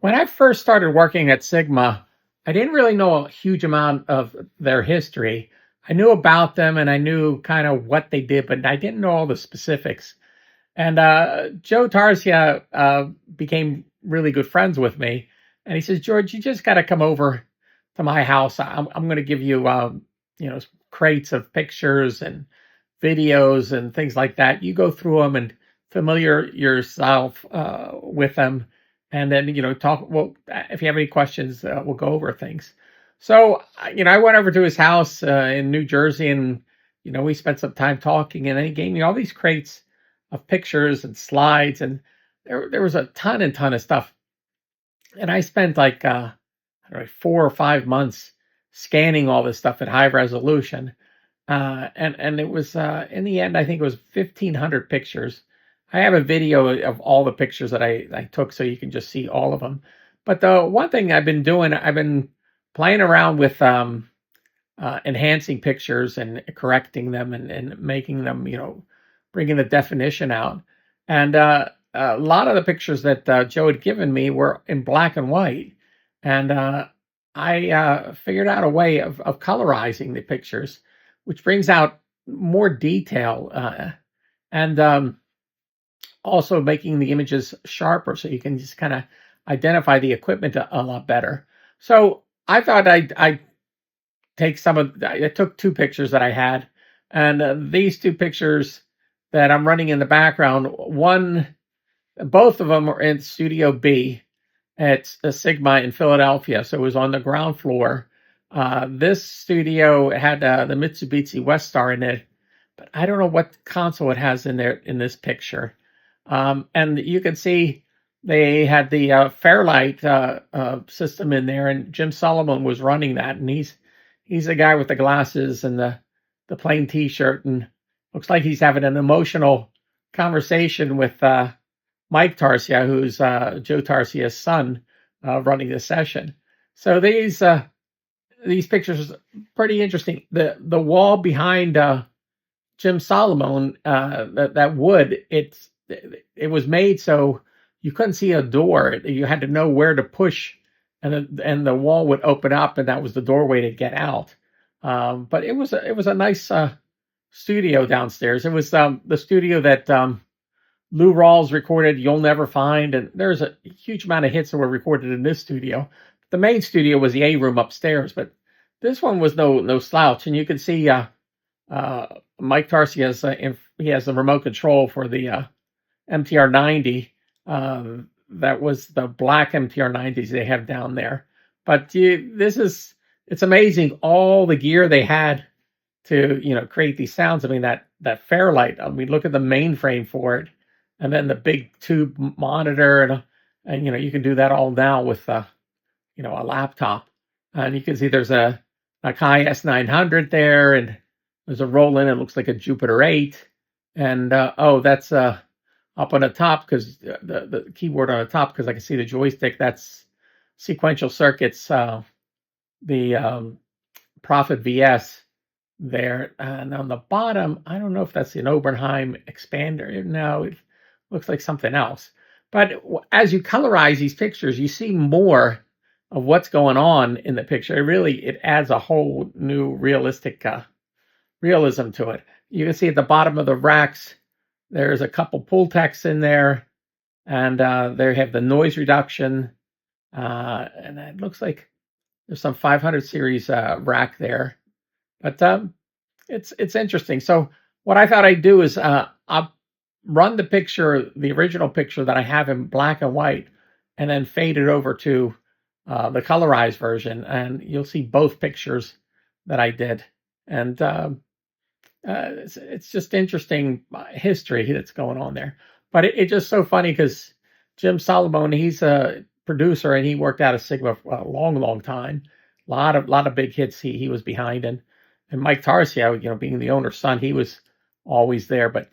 When I first started working at Sigma, I didn't really know a huge amount of their history. I knew about them and I knew kind of what they did, but I didn't know all the specifics. And Joe Tarsia became really good friends with me. And he says, George, you just got to come over to my house. I'm going to give you, crates of pictures and videos and things like that. You go through them and familiar yourself with them, and then talk. Well, if you have any questions, we'll go over things. So I went over to his house in New Jersey, and we spent some time talking, and then he gave me all these crates of pictures and slides, and there was a ton and ton of stuff, and I spent like I don't know, 4 or 5 months scanning all this stuff at high resolution, and it was in the end I think it was 1,500 pictures. I have a video of all the pictures that I took, so you can just see all of them. But the one thing I've been doing, I've been playing around with enhancing pictures and correcting them and making them, bringing the definition out. And a lot of the pictures that Joe had given me were in black and white. And I figured out a way of colorizing the pictures, which brings out more detail and also making the images sharper so you can just kind of identify the equipment a lot better. So I thought I'd take I took two pictures that I had, and these two pictures that I'm running in the background, both of them were in Studio B at Sigma in Philadelphia, so it was on the ground floor. This studio had the Mitsubishi Westar in it, but I don't know what console it has in there in this picture. And you can see they had the Fairlight system in there, and Jim Solomone was running that, and he's the guy with the glasses and the plain T-shirt, and looks like he's having an emotional conversation with Mike Tarsia, who's Joe Tarsia's son, running the session. So these pictures are pretty interesting. The wall behind Jim Solomone, that wood, it was made so you couldn't see a door. You had to know where to push, and the wall would open up, and that was the doorway to get out. But it was a nice studio downstairs. It was the studio that Lou Rawls recorded "You'll Never Find," and there's a huge amount of hits that were recorded in this studio. The main studio was the A room upstairs, but this one was no slouch, and you can see Mike Tarsi he has the remote control for the MTR 90. That was the black MTR 90s they have down there. But it's amazing all the gear they had to create these sounds. I mean that Fairlight. I mean, look at the mainframe for it, and then the big tube monitor, and you can do that all now with a laptop. And you can see there's a Akai S900 there, and there's a Roland. It looks like a Jupiter 8, and that's up on the top, because the keyboard on the top, because I can see the joystick. That's Sequential Circuits, the Prophet VS there. And on the bottom, I don't know if that's an Oberheim expander. No, it looks like something else. But as you colorize these pictures, you see more of what's going on in the picture. It adds a whole new realistic realism to it. You can see at the bottom of the racks, there's a couple Pultecs in there, and they have the noise reduction, and it looks like there's some 500 series rack there. But it's interesting. So what I thought I'd do is I'll run the original picture that I have in black and white, and then fade it over to the colorized version, and you'll see both pictures that I did. And it's just interesting history that's going on there. But it's just so funny because Jim Solomone, he's a producer, and he worked out of Sigma for a long time. A lot of big hits he was behind, and Mike Tarsia, being the owner's son, he was always there. But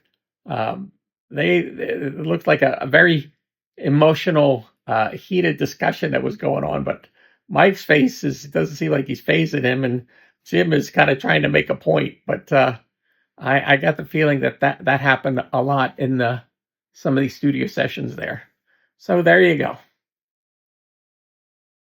it looked like a very emotional, heated discussion that was going on. But Mike's face doesn't seem like he's phasing him, and Jim is kind of trying to make a point. But I got the feeling that happened a lot in some of these studio sessions there. So there you go.